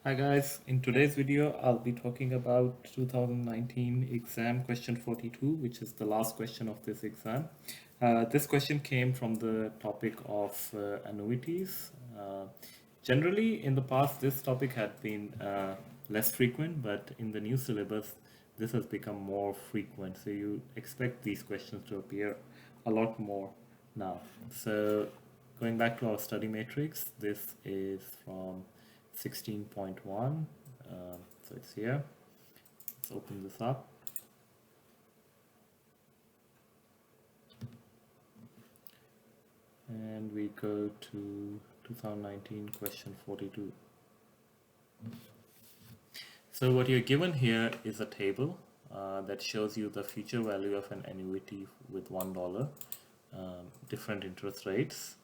Hi guys, in today's video I'll be talking about 2019 exam question 42, which is the last question of this exam. This question came from the topic of annuities. Generally in the past this topic had been less frequent, but in the new syllabus this has become more frequent, so you expect these questions to appear a lot more now. So going back to our study matrix, this is from 16.1. So it's here. Let's open this up. And we go to 2019 question 42. So what you're given here is a table that shows you the future value of an annuity with $1, different interest rates.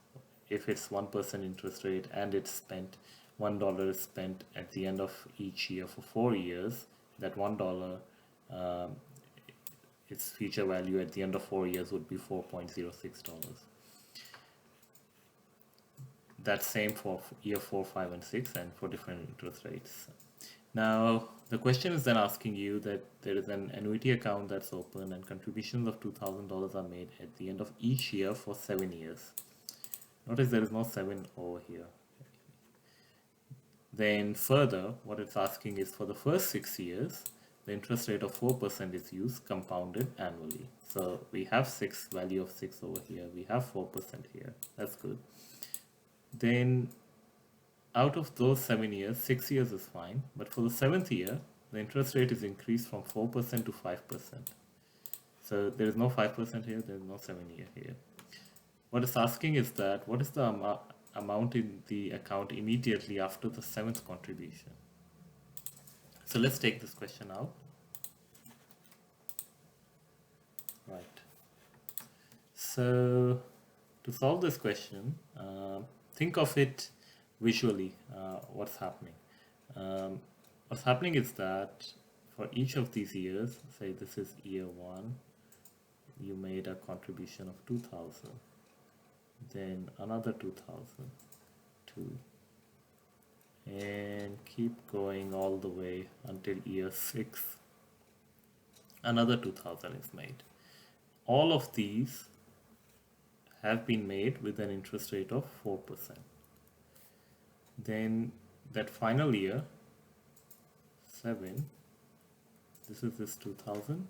If it's 1% interest rate and it's spent, $1 is spent at the end of each year for 4 years, that $1, its future value at the end of 4 years would be $4.06. That's same for year 4, 5, and 6, and for different interest rates. Now, the question is then asking you that there is an annuity account that's open and contributions of $2,000 are made at the end of each year for 7 years. Notice there is no 7 over here. Then further, what it's asking is for the first 6 years, the interest rate of 4% is used, compounded annually. So we have value of 6 over here. We have 4% here. That's good. Then out of those 7 years, 6 years is fine. But for the 7th year, the interest rate is increased from 4% to 5%. So there is no 5% here. There is no 7 year here. What it's asking is that what is the amount in the account immediately after the 7th contribution. So let's take this question out. Right. So to solve this question, think of it visually. What's happening? What's happening is that for each of these years, say this is year 1, you made a contribution of 2,000. Then another 2,000, 2, and keep going all the way until year 6. Another 2,000 is made. All of these have been made with an interest rate of 4%. Then that final year, 7, this is this 2,000,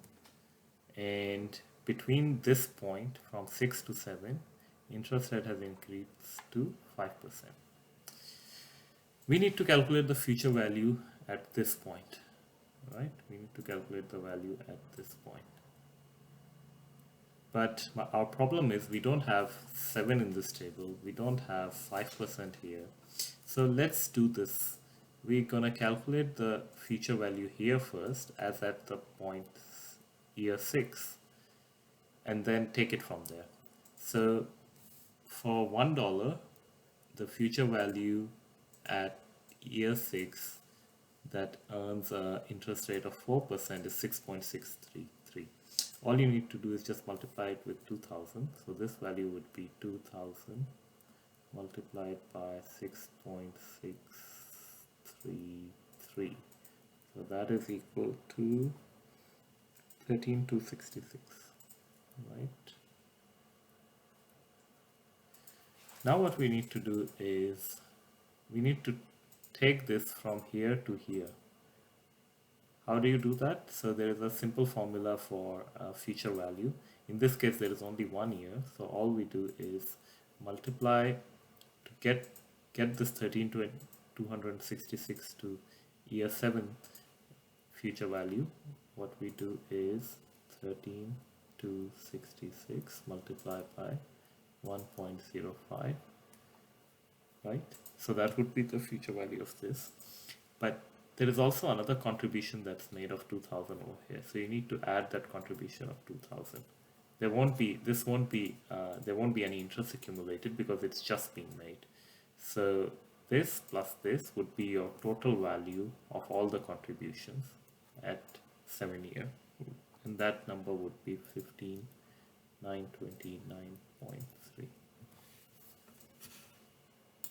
and between this point from 6 to 7, interest rate has increased to 5%. We need to calculate the future value at this point, right? We need to calculate the value at this point. But our problem is we don't have 7 in this table. We don't have 5% here. So let's do this. We're going to calculate the future value here first, as at the point year 6, and then take it from there. So for $1, the future value at year 6 that earns an interest rate of 4% is 6.633. All you need to do is just multiply it with 2,000. So this value would be 2,000 multiplied by 6.633. So that is equal to 13,266, right? Now what we need to do is we need to take this from here to here. How do you do that? So there is a simple formula for future value. In this case there is only 1 year, so all we do is multiply to get this 13,266 to year 7 future value. What we do is 13,266 multiplied by 1.05, right? So that would be the future value of this. But there is also another contribution that's made of 2,000 over here. So you need to add that contribution of 2,000. There won't be any interest accumulated because it's just being made. So this plus this would be your total value of all the contributions at 7 year, and that number would be 15,929.5.